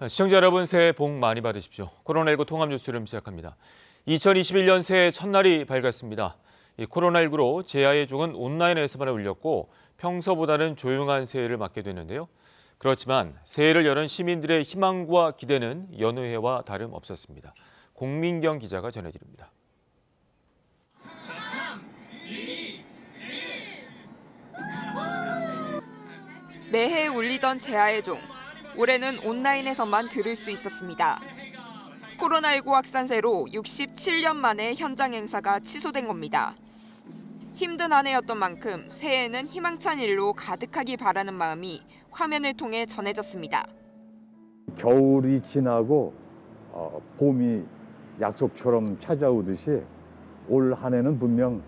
시청자 여러분, 새해 복 많이 받으십시오. 코로나19 통합 뉴스룸 시작합니다. 2021년 새해 첫날이 밝았습니다. 이 코로나19로 제야의 종은 온라인에서만 울렸고 평소보다는 조용한 새해를 맞게 됐는데요. 그렇지만 새해를 여는 시민들의 희망과 기대는 여느 해와 다름없었습니다. 공민경 기자가 전해드립니다. 매해 울리던 제야의 종. 올해는 온라인에서만 들을 수 있었습니다. 코로나19 확산세로 67년 만에 현장 행사가 취소된 겁니다. 힘든 한 해였던 만큼 새해에는 희망찬 일로 가득하기 바라는 마음이 화면을 통해 전해졌습니다. 겨울이 지나고 봄이 약속처럼 찾아오듯이 올 한 해는 분명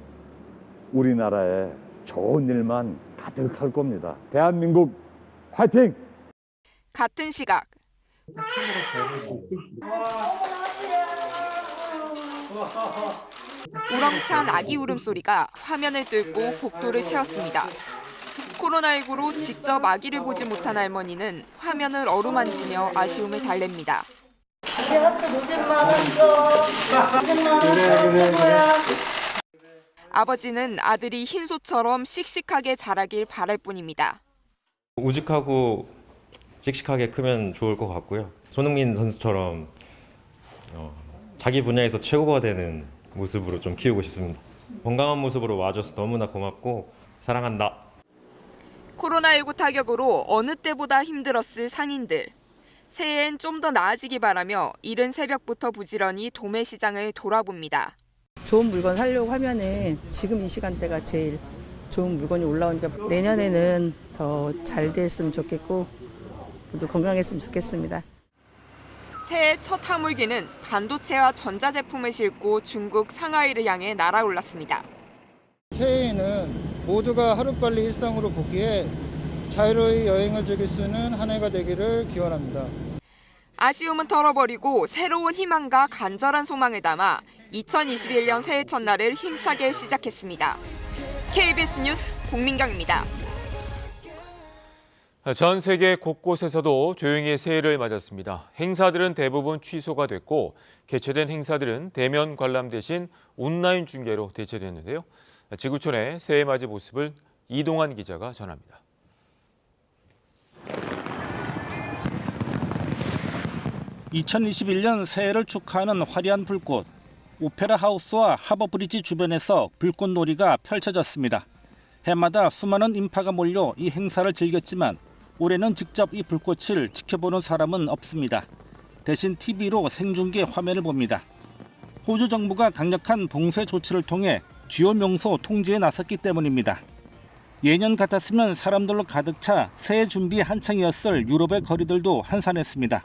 우리나라에 좋은 일만 가득할 겁니다. 대한민국 화이팅! 같은 시각. 우렁찬 아기 울음소리가 화면을 뚫고 복도를 채웠습니다. 코로나19로 직접 아기를 보지 못한 할머니는 화면을 어루만지며 아쉬움을 달랩니다. 아버지는 아들이 흰소처럼 씩씩하게 자라길 바랄 뿐입니다. 우직하고 씩씩하게 크면 좋을 것 같고요. 손흥민 선수처럼 자기 분야에서 최고가 되는 모습으로 좀 키우고 싶습니다. 건강한 모습으로 와줘서 너무나 고맙고 사랑한다. 코로나19 타격으로 어느 때보다 힘들었을 상인들. 새해엔 좀 더 나아지기 바라며 이른 새벽부터 부지런히 도매 시장을 돌아봅니다. 좋은 물건 사려고 하면은 지금 이 시간대가 제일 좋은 물건이 올라오니까 내년에는 더 잘 됐으면 좋겠고 모두 건강했으면 좋겠습니다. 새해 첫 화물기는 반도체와 전자제품을 싣고 중국 상하이를 향해 날아올랐습니다. 새해에는 모두가 하루빨리 일상으로 복귀해 자유로이 여행을 즐길 수 있는 한 해가 되기를 기원합니다. 아쉬움은 털어버리고 새로운 희망과 간절한 소망을 담아 2021년 새해 첫날을 힘차게 시작했습니다. KBS 뉴스 공민경입니다. 전 세계 곳곳에서도 조용히 새해를 맞았습니다. 행사들은 대부분 취소가 됐고 개최된 행사들은 대면 관람 대신 온라인 중계로 대체됐는데요. 지구촌의 새해 맞이 모습을 이동환 기자가 전합니다. (2021년) 새해를 축하하는 화려한 불꽃. 오페라 하우스와 하버 브리지 주변에서 불꽃놀이가 펼쳐졌습니다. 해마다 수많은 인파가 몰려 이 행사를 즐겼지만 올해는 직접 이 불꽃을 지켜보는 사람은 없습니다. 대신 TV로 생중계 화면을 봅니다. 호주 정부가 강력한 봉쇄 조치를 통해 주요 명소 통제에 나섰기 때문입니다. 예년 같았으면 사람들로 가득 차 새해 준비 한창이었을 유럽의 거리들도 한산했습니다.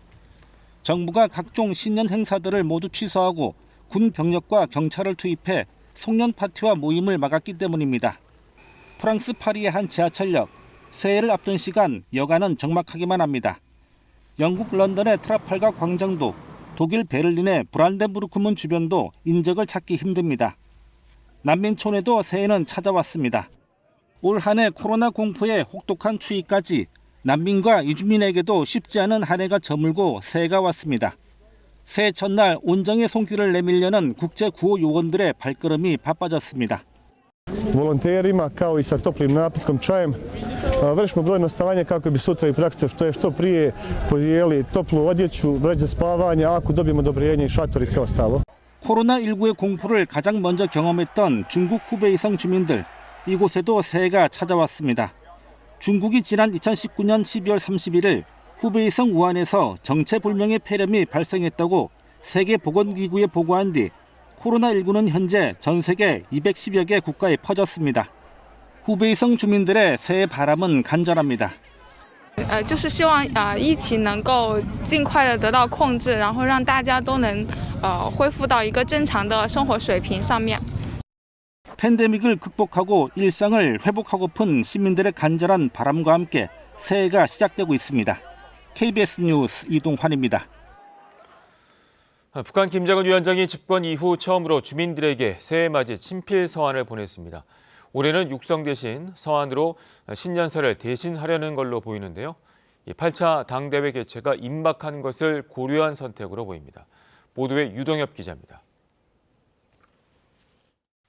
정부가 각종 신년 행사들을 모두 취소하고 군 병력과 경찰을 투입해 송년 파티와 모임을 막았기 때문입니다. 프랑스 파리의 한 지하철역, 새해를 앞둔 시간 여간은 적막하기만 합니다. 영국 런던의 트라팔가 광장도, 독일 베를린의 브란덴부르크 문 주변도 인적을 찾기 힘듭니다. 난민촌에도 새해는 찾아왔습니다. 올 한 해 코로나 공포의 혹독한 추위까지 난민과 이주민에게도 쉽지 않은 한 해가 저물고 새해가 왔습니다. 새해 첫날 온정의 손길을 내밀려는 국제 구호 요원들의 발걸음이 바빠졌습니다. Volonterima, kao i sa toplim napitkom, čajem, vršimo brojno ostavanje kako bi sutra i praktično što prije pojeli toplu odjeću, vreće spavanja, ako dobijemo odobrenje i šator i sve ostalo. 코로나19의 공포를 가장 먼저 경험했던 중국 후베이성 주민들, 이곳에도 새해가 찾아왔습니다. 중국이 지난 2019년 12월 31일 후베이성 우한에서 정체불명의 폐렴이 발생했다고 세계보건기구에 보고한 뒤 코로나19는 현재 전 세계 210여 개 국가에 퍼졌습니다. 후베이성 주민들의 새해 바람은 간절합니다. 就是希望疫情能够尽快的得到控制，然后让大家都能恢复到一个正常的生活水平上面。 팬데믹을 극복하고 일상을 회복하고픈 시민들의 간절한 바람과 함께 새해가 시작되고 있습니다. KBS 뉴스 이동환입니다. 북한 김정은 위원장이 집권 이후 처음으로 주민들에게 새해 맞이 친필 서한을 보냈습니다. 올해는 육성 대신 서한으로 신년사를 대신하려는 걸로 보이는데요. 이 8차 당대회 개최가 임박한 것을 고려한 선택으로 보입니다. 보도에 유동엽 기자입니다.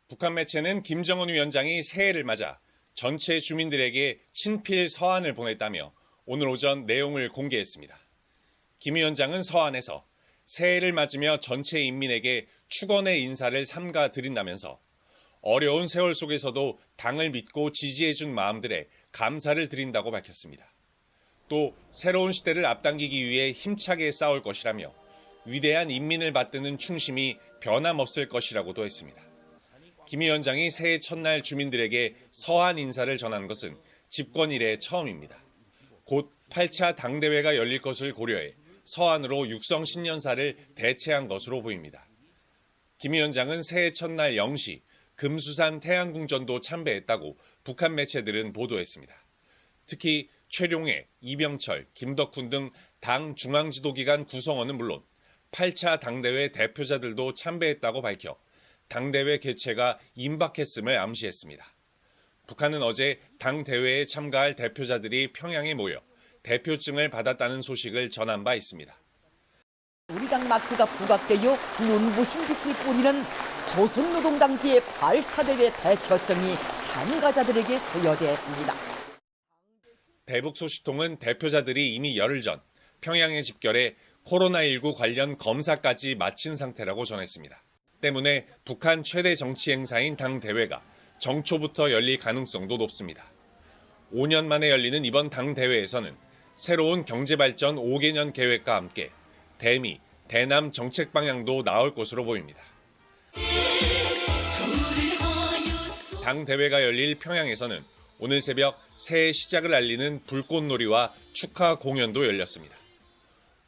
북한 매체는 김정은 위원장이 새해를 맞아 전체 주민들에게 친필 서한을 보냈다며 오늘 오전 내용을 공개했습니다. 김 위원장은 서한에서 새해를 맞으며 전체 인민에게 축원의 인사를 삼가 드린다면서 어려운 세월 속에서도 당을 믿고 지지해준 마음들에 감사를 드린다고 밝혔습니다. 또 새로운 시대를 앞당기기 위해 힘차게 싸울 것이라며 위대한 인민을 받드는 충심이 변함없을 것이라고도 했습니다. 김 위원장이 새해 첫날 주민들에게 서한 인사를 전한 것은 집권 이래 처음입니다. 곧 8차 당대회가 열릴 것을 고려해 서한으로 육성 신년사를 대체한 것으로 보입니다. 김 위원장은 새해 첫날 0시 금수산 태양궁전도 참배했다고 북한 매체들은 보도했습니다. 특히 최룡해, 이병철, 김덕훈 등 당 중앙지도기관 구성원은 물론 8차 당대회 대표자들도 참배했다고 밝혀 당대회 개최가 임박했음을 암시했습니다. 북한은 어제 당대회에 참가할 대표자들이 평양에 모여 대표증을 받았다는 소식을 전한 바 있습니다. 우리 당 마크가 부각되어 눈부신 빛을 뿌리는 조선노동당지의 8차 대회 대표증이 참가자들에게 소요되었습니다. 대북 소식통은 대표자들이 이미 열흘 전 평양에 집결해 코로나19 관련 검사까지 마친 상태라고 전했습니다. 때문에 북한 최대 정치 행사인 당대회가 정초부터 열릴 가능성도 높습니다. 5년 만에 열리는 이번 당대회에서는 새로운 경제발전 5개년 계획과 함께 대미, 대남 정책 방향도 나올 것으로 보입니다. 당대회가 열릴 평양에서는 오늘 새벽 새해 시작을 알리는 불꽃놀이와 축하 공연도 열렸습니다.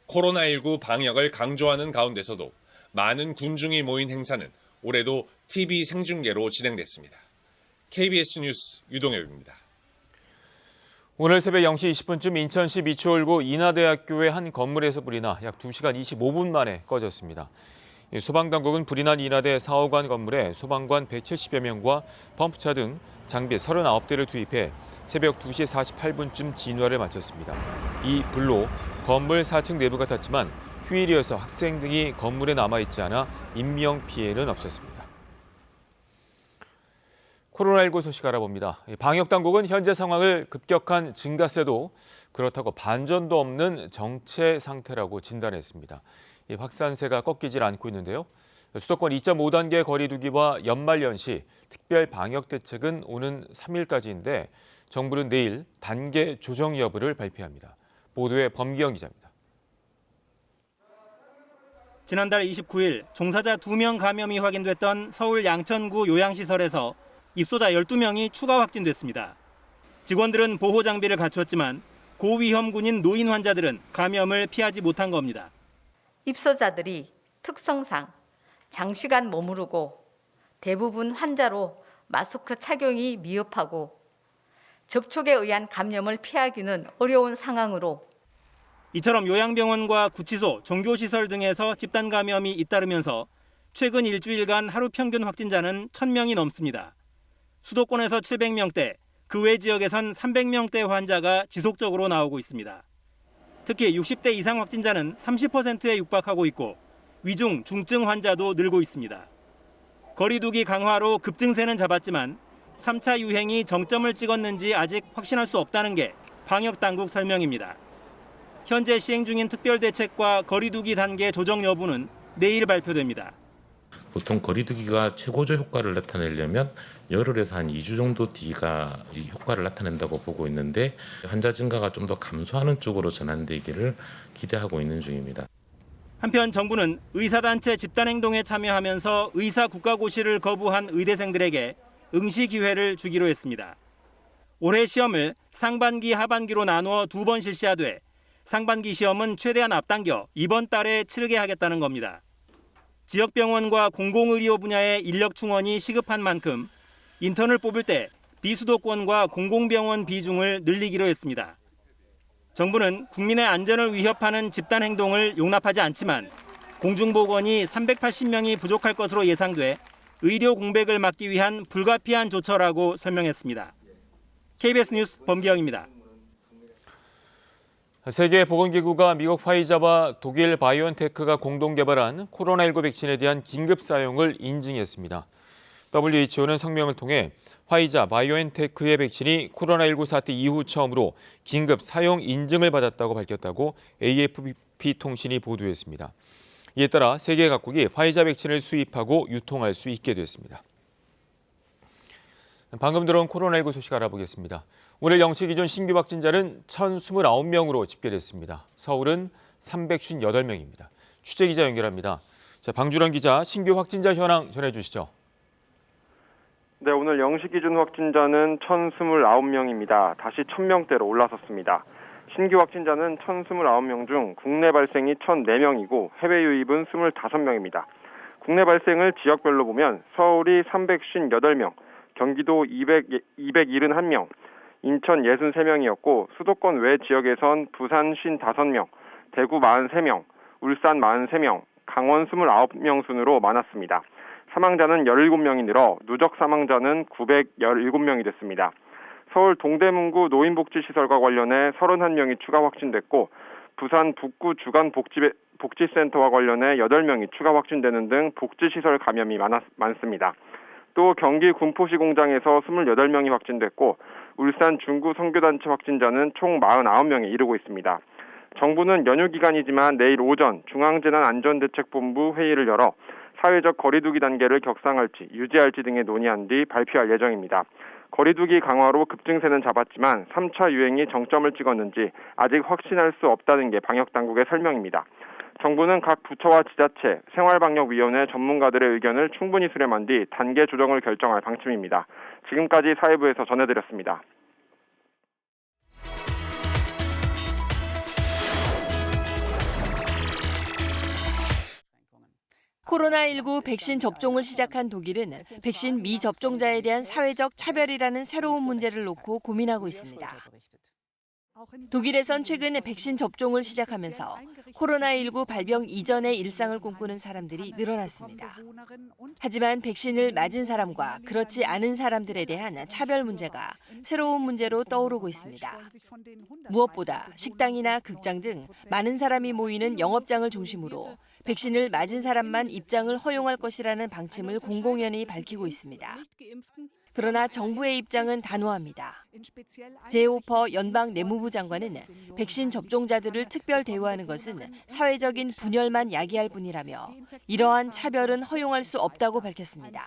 코로나19 방역을 강조하는 가운데서도 많은 군중이 모인 행사는 올해도 TV 생중계로 진행됐습니다. KBS 뉴스 유동엽입니다. 오늘 새벽 0시 20분쯤 인천시 미추홀구 인하대학교의 한 건물에서 불이 나 약 2시간 25분 만에 꺼졌습니다. 소방당국은 불이 난 인하대 사호관 건물에 소방관 170여 명과 펌프차 등 장비 39대를 투입해 새벽 2시 48분쯤 진화를 마쳤습니다. 이 불로 건물 4층 내부가 탔지만 휴일이어서 학생 등이 건물에 남아있지 않아 인명피해는 없었습니다. 코로나19 소식 알아봅니다. 방역당국은 현재 상황을 급격한 증가세도 그렇다고 반전도 없는 정체 상태라고 진단했습니다. 이 확산세가 꺾이질 않고 있는데요. 수도권 2.5단계 거리두기와 연말연시 특별 방역대책은 오는 3일까지인데 정부는 내일 단계 조정 여부를 발표합니다. 보도에 범기영 기자입니다. 지난달 29일 종사자 2명 감염이 확인됐던 서울 양천구 요양시설에서 입소자 12명이 추가 확진됐습니다. 직원들은 보호 장비를 갖추었지만 고위험군인 노인 환자들은 감염을 피하지 못한 겁니다. 입소자들이 특성상 장시간 머무르고 대부분 환자로 마스크 착용이 미흡하고 접촉에 의한 감염을 피하기는 어려운 상황으로 이처럼 요양병원과 구치소, 종교시설 등에서 집단 감염이 잇따르면서 최근 일주일간 하루 평균 확진자는 1,000명이 넘습니다. 수도권에서 700명대, 그 외 지역에선 300명대 환자가 지속적으로 나오고 있습니다. 특히 60대 이상 확진자는 30%에 육박하고 있고 위중, 중증 환자도 늘고 있습니다. 거리두기 강화로 급증세는 잡았지만 3차 유행이 정점을 찍었는지 아직 확신할 수 없다는 게 방역당국 설명입니다. 현재 시행 중인 특별대책과 거리두기 단계 조정 여부는 내일 발표됩니다. 보통 거리두기가 최고조 효과를 나타내려면 열흘에서 한 2주 정도 뒤가 이 효과를 나타낸다고 보고 있는데 환자 증가가 좀 더 감소하는 쪽으로 전환되기를 기대하고 있는 중입니다. 한편 정부는 의사단체 집단행동에 참여하면서 의사 국가고시를 거부한 의대생들에게 응시 기회를 주기로 했습니다. 올해 시험을 상반기, 하반기로 나누어 2번 실시하되 상반기 시험은 최대한 앞당겨 이번 달에 치르게 하겠다는 겁니다. 지역병원과 공공의료 분야의 인력 충원이 시급한 만큼 인턴을 뽑을 때 비수도권과 공공병원 비중을 늘리기로 했습니다. 정부는 국민의 안전을 위협하는 집단 행동을 용납하지 않지만 공중보건이 380명이 부족할 것으로 예상돼 의료 공백을 막기 위한 불가피한 조처라고 설명했습니다. KBS 뉴스 범기영입니다. 세계보건기구가 미국 화이자와 독일 바이오엔테크가 공동 개발한 코로나19 백신에 대한 긴급 사용을 인증했습니다. WHO는 성명을 통해 화이자, 바이오엔테크의 백신이 코로나19 사태 이후 처음으로 긴급 사용 인증을 받았다고 밝혔다고 AFP 통신이 보도했습니다. 이에 따라 세계 각국이 화이자 백신을 수입하고 유통할 수 있게 됐습니다. 방금 들어온 코로나19 소식 알아보겠습니다. 오늘 0시 기준 신규 확진자는 1,029명으로 집계됐습니다. 서울은 358명입니다. 취재기자 연결합니다. 자, 방주란 기자, 신규 확진자 현황 전해주시죠. 네, 오늘 0시 기준 확진자는 1,029명입니다. 다시 1,000명대로 올라섰습니다. 신규 확진자는 1,029명 중 국내 발생이 1,004명이고 해외 유입은 25명입니다. 국내 발생을 지역별로 보면 서울이 358명, 경기도 271명, 인천 63명이었고 수도권 외 지역에선 부산 55명, 대구 43명, 울산 43명, 강원 29명 순으로 많았습니다. 사망자는 17명이 늘어 누적 사망자는 917명이 됐습니다. 서울 동대문구 노인복지시설과 관련해 31명이 추가 확진됐고 부산 북구 주간복지센터와 관련해 8명이 추가 확진되는 등 복지시설 감염이 많습니다. 또 경기 군포시 공장에서 28명이 확진됐고 울산 중구 선교단체 확진자는 총 49명에 이르고 있습니다. 정부는 연휴 기간이지만 내일 오전 중앙재난안전대책본부 회의를 열어 사회적 거리두기 단계를 격상할지 유지할지 등에 논의한 뒤 발표할 예정입니다. 거리두기 강화로 급증세는 잡았지만 3차 유행이 정점을 찍었는지 아직 확신할 수 없다는 게 방역당국의 설명입니다. 정부는 각 부처와 지자체, 생활방역위원회 전문가들의 의견을 충분히 수렴한 뒤 단계 조정을 결정할 방침입니다. 지금까지 사회부에서 전해드렸습니다. 코로나19 백신 접종을 시작한 독일은 백신 미접종자에 대한 사회적 차별이라는 새로운 문제를 놓고 고민하고 있습니다. 독일에선 최근 백신 접종을 시작하면서 코로나19 발병 이전의 일상을 꿈꾸는 사람들이 늘어났습니다. 하지만 백신을 맞은 사람과 그렇지 않은 사람들에 대한 차별 문제가 새로운 문제로 떠오르고 있습니다. 무엇보다 식당이나 극장 등 많은 사람이 모이는 영업장을 중심으로 백신을 맞은 사람만 입장을 허용할 것이라는 방침을 공공연히 밝히고 있습니다. 그러나 정부의 입장은 단호합니다. 제호퍼 연방 내무부 장관은 백신 접종자들을 특별 대우하는 것은 사회적인 분열만 야기할 뿐이라며 이러한 차별은 허용할 수 없다고 밝혔습니다.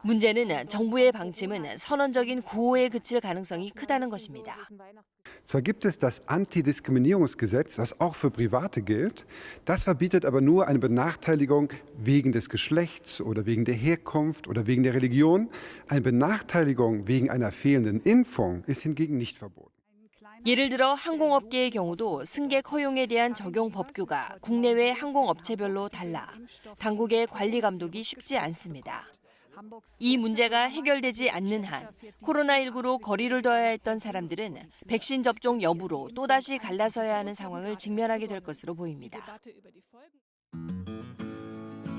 문제는 정부의 방침은 선언적인 구호에 그칠 가능성이 크다는 것입니다. Zwar gibt es das Antidiskriminierungsgesetz, was auch für Private gilt. Das verbietet aber nur eine Benachteiligung wegen des Geschlechts oder wegen der Herkunft oder wegen der Religion. Eine Benachteiligung wegen einer fehlenden Impfung ist hingegen nicht verboten. 예를 들어 항공업계의 경우도 승객 허용에 대한 적용 법규가 국내외 항공업체별로 달라 당국의 관리 감독이 쉽지 않습니다. 이 문제가 해결되지 않는 한 코로나19로 거리를 둬야 했던 사람들은 백신 접종 여부로 또다시 갈라서야 하는 상황을 직면하게 될 것으로 보입니다.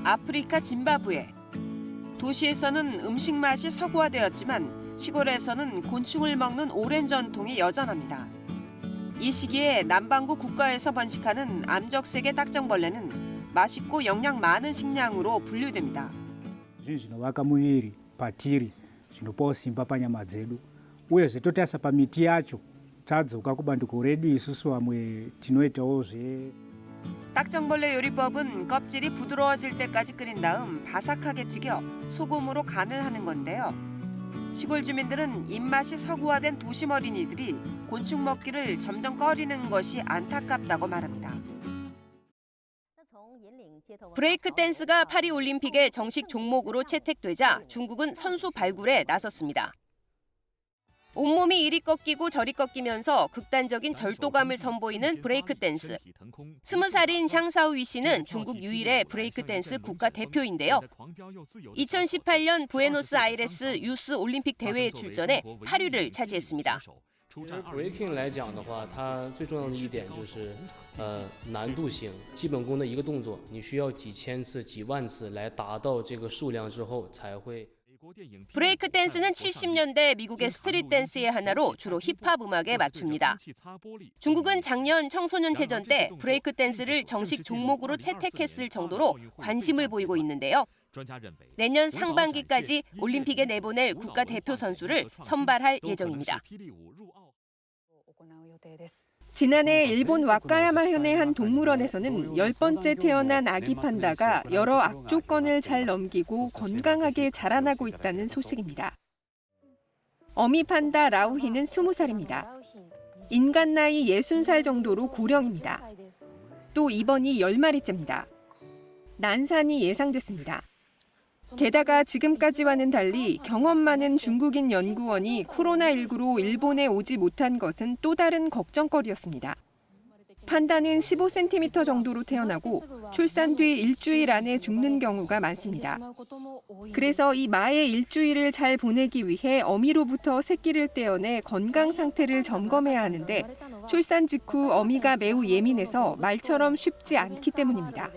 아프리카 짐바브웨. 도시에서는 음식 맛이 서구화되었지만 시골에서는 곤충을 먹는 오랜 전통이 여전합니다. 이 시기에 남반구 국가에서 번식하는 암적색의 딱정벌레는 맛있고 영양 많은 식량으로 분류됩니다. zvinovaka muviri patiri zvinopawo simba panyama dzedu uyezve totarisa pamiti yacho tadzoka kubandiko redu isusu vamwe tinoitawo 딱정벌레 요리법은 껍질이 부드러워질 때까지 끓인 다음 바삭하게 튀겨 소금으로 간을 하는 건데요. 시골 주민들은 입맛이 서구화된 도심 어린이들이 곤충 먹기를 점점 꺼리는 것이 안타깝다고 말합니다. 브레이크 댄스가 파리 올림픽의 정식 종목으로 채택되자 중국은 선수 발굴에 나섰습니다. 온몸이 이리 꺾이고 저리 꺾이면서 극단적인 절도감을 선보이는 브레이크 댄스. 20살인 샹사오위 씨는 중국 유일의 브레이크 댄스 국가 대표인데요. 2018년 부에노스아이레스 유스 올림픽 대회에 출전해 8위를 차지했습니다. breaking 来讲的话，它最重要的一点就是难度性。基本功的一个动作，你需要几千次、几万次来达到这个数量之后才会。 브레이크 댄스는 70년대 미국의 스트릿 댄스의 하나로 주로 힙합 음악에 맞춥니다. 중국은 작년 청소년체전 때 브레이크 댄스를 정식 종목으로 채택했을 정도로 관심을 보이고 있는데요. 내년 상반기까지 올림픽에 내보낼 국가대표 선수를 선발할 예정입니다. 지난해 일본 와카야마현의 한 동물원에서는 10번째 태어난 아기 판다가 여러 악조건을 잘 넘기고 건강하게 자라나고 있다는 소식입니다. 어미 판다 라우히는 20살입니다. 인간 나이 60살 정도로 고령입니다. 또 입원이 10마리째입니다. 난산이 예상됐습니다. 게다가 지금까지와는 달리 경험 많은 중국인 연구원이 코로나19로 일본에 오지 못한 것은 또 다른 걱정거리였습니다. 판다는 15cm 정도로 태어나고 출산 뒤 일주일 안에 죽는 경우가 많습니다. 그래서 이 마의 일주일을 잘 보내기 위해 어미로부터 새끼를 떼어내 건강 상태를 점검해야 하는데 출산 직후 어미가 매우 예민해서 말처럼 쉽지 않기 때문입니다.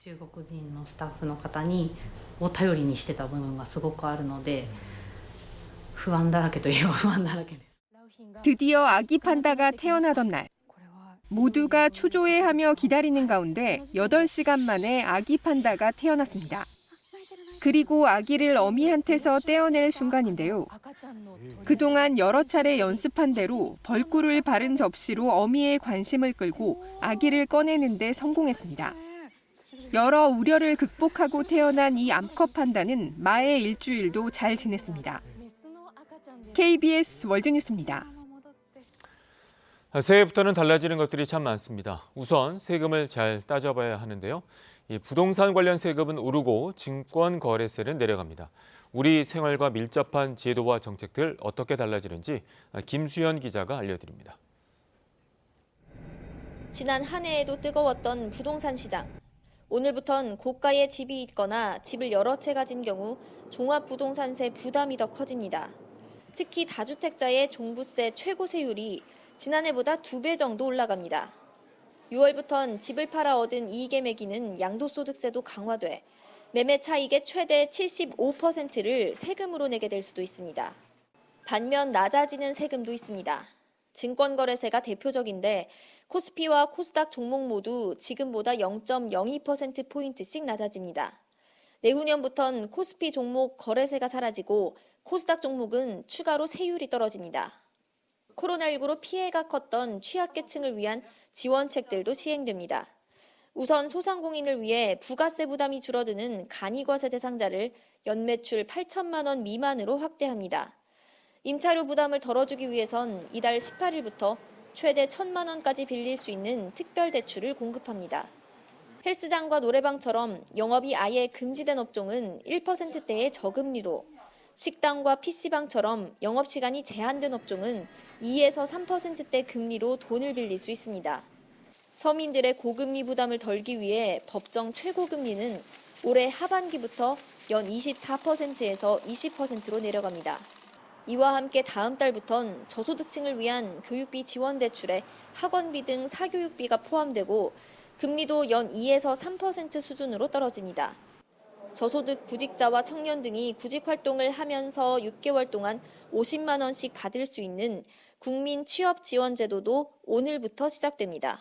中国人のスタッフの方を頼りにしてた部分がすごくあるので不安だらけといえば不安だらけです。 드디어 아기 판다가 태어나던 날 모두가 초조해하며 기다리는 가운데 8시간 만에 아기 판다가 태어났습니다. 그리고 아기를 어미한테서 떼어낼 순간인데요. 그동안 여러 차례 연습한 대로 벌꿀을 바른 접시로 어미의 관심을 끌고 아기를 꺼내는 데 성공했습니다. 여러 우려를 극복하고 태어난 이 암컷 판다는 마의 일주일도 잘 지냈습니다. KBS 월드뉴스입니다. 새해부터는 달라지는 것들이 참 많습니다. 우선 세금을 잘 따져봐야 하는데요. 이 부동산 관련 세금은 오르고 증권거래세는 내려갑니다. 우리 생활과 밀접한 제도와 정책들 어떻게 달라지는지 김수현 기자가 알려드립니다. 지난 한 해에도 뜨거웠던 부동산 시장. 오늘부턴 고가의 집이 있거나 집을 여러 채 가진 경우 종합부동산세 부담이 더 커집니다. 특히 다주택자의 종부세 최고세율이 지난해보다 2배 정도 올라갑니다. 6월부턴 집을 팔아 얻은 이익의 매기는 양도소득세도 강화돼 매매 차익의 최대 75%를 세금으로 내게 될 수도 있습니다. 반면 낮아지는 세금도 있습니다. 증권거래세가 대표적인데 코스피와 코스닥 종목 모두 지금보다 0.02%포인트씩 낮아집니다. 내후년부턴 코스피 종목 거래세가 사라지고 코스닥 종목은 추가로 세율이 떨어집니다. 코로나19로 피해가 컸던 취약계층을 위한 지원책들도 시행됩니다. 우선 소상공인을 위해 부가세 부담이 줄어드는 간이과세 대상자를 연매출 8천만 원 미만으로 확대합니다. 임차료 부담을 덜어주기 위해선 이달 18일부터 최대 1,000만 원까지 빌릴 수 있는 특별대출을 공급합니다. 헬스장과 노래방처럼 영업이 아예 금지된 업종은 1%대의 저금리로, 식당과 PC방처럼 영업시간이 제한된 업종은 2에서 3%대 금리로 돈을 빌릴 수 있습니다. 서민들의 고금리 부담을 덜기 위해 법정 최고금리는 올해 하반기부터 연 24%에서 20%로 내려갑니다. 이와 함께 다음 달부턴 저소득층을 위한 교육비 지원 대출에 학원비 등 사교육비가 포함되고 금리도 연 2에서 3% 수준으로 떨어집니다. 저소득 구직자와 청년 등이 구직 활동을 하면서 6개월 동안 50만 원씩 받을 수 있는 국민 취업 지원 제도도 오늘부터 시작됩니다.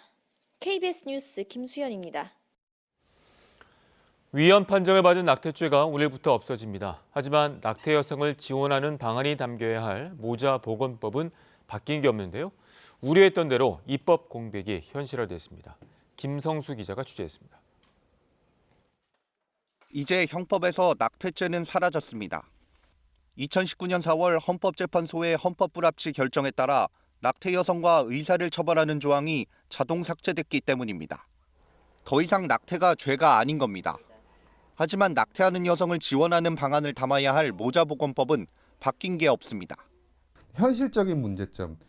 KBS 뉴스 김수현입니다. 위헌 판정을 받은 낙태죄가 오늘부터 없어집니다. 하지만 낙태 여성을 지원하는 방안이 담겨야 할 모자보건법은 바뀐 게 없는데요. 우려했던 대로 입법 공백이 현실화됐습니다. 김성수 기자가 취재했습니다. 이제 형법에서 낙태죄는 사라졌습니다. 2019년 4월 헌법재판소의 헌법불합치 결정에 따라 낙태 여성과 의사를 처벌하는 조항이 자동 삭제됐기 때문입니다. 더 이상 낙태가 죄가 아닌 겁니다. 하지만 낙태하는 여성을 지원하는 방안을 담아야 할 모자보건법은 바뀐 게 없습니다. 현실적인 문제점,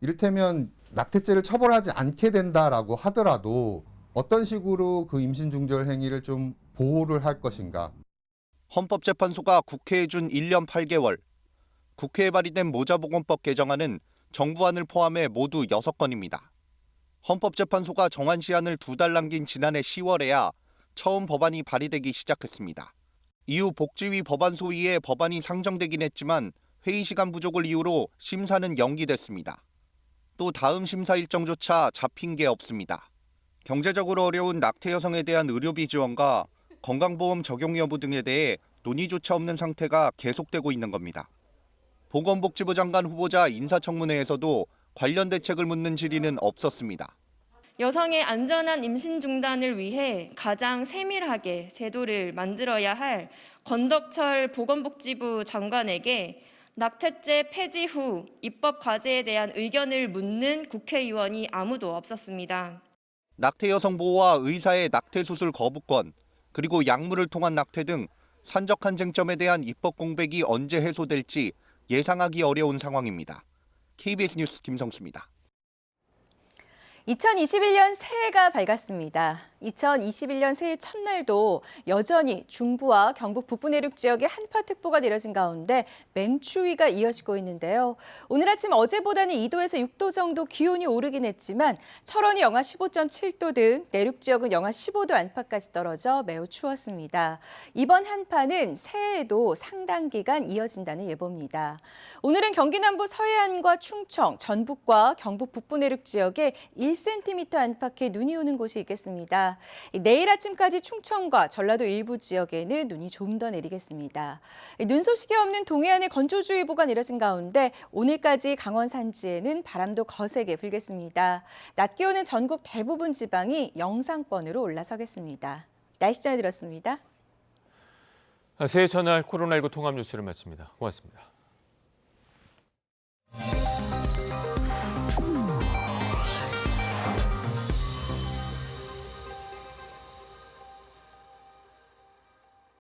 이를테면 낙태죄를 처벌하지 않게 된다라고 하더라도 어떤 식으로 그 임신 중절 행위를 좀 보호를 할 것인가. 헌법재판소가 국회에 준 1년 8개월, 국회에 발의된 모자보건법 개정안은 정부안을 포함해 모두 6건입니다. 헌법재판소가 정안 시한을 2달 남긴 지난해 10월에야 처음 법안이 발의되기 시작했습니다. 이후 복지위 법안 소위에 법안이 상정되긴 했지만 회의 시간 부족을 이유로 심사는 연기됐습니다. 또 다음 심사 일정조차 잡힌 게 없습니다. 경제적으로 어려운 낙태 여성에 대한 의료비 지원과 건강보험 적용 여부 등에 대해 논의조차 없는 상태가 계속되고 있는 겁니다. 보건복지부 장관 후보자 인사청문회에서도 관련 대책을 묻는 질의는 없었습니다. 여성의 안전한 임신 중단을 위해 가장 세밀하게 제도를 만들어야 할 권덕철 보건복지부 장관에게 낙태죄 폐지 후 입법 과제에 대한 의견을 묻는 국회의원이 아무도 없었습니다. 낙태 여성 보호와 의사의 낙태 수술 거부권, 그리고 약물을 통한 낙태 등 산적한 쟁점에 대한 입법 공백이 언제 해소될지 예상하기 어려운 상황입니다. KBS 뉴스 김성수입니다. 2021년 새해가 밝았습니다. 2021년 새해 첫날도 여전히 중부와 경북 북부 내륙 지역에 한파특보가 내려진 가운데 맹추위가 이어지고 있는데요. 오늘 아침 어제보다는 2도에서 6도 정도 기온이 오르긴 했지만 철원이 영하 15.7도 등 내륙 지역은 영하 15도 안팎까지 떨어져 매우 추웠습니다. 이번 한파는 새해에도 상당 기간 이어진다는 예보입니다. 오늘은 경기 남부 서해안과 충청, 전북과 경북 북부 내륙 지역에 1cm 안팎의 눈이 오는 곳이 있겠습니다. 내일 아침까지 충청과 전라도 일부 지역에는 눈이 좀 더 내리겠습니다. 눈 소식이 없는 동해안에 건조주의보가 내려진 가운데 오늘까지 강원 산지에는 바람도 거세게 불겠습니다. 낮 기온은 전국 대부분 지방이 영상권으로 올라서겠습니다. 날씨 전해드렸습니다. 새해 첫날 코로나19 통합 뉴스를 마칩니다. 고맙습니다.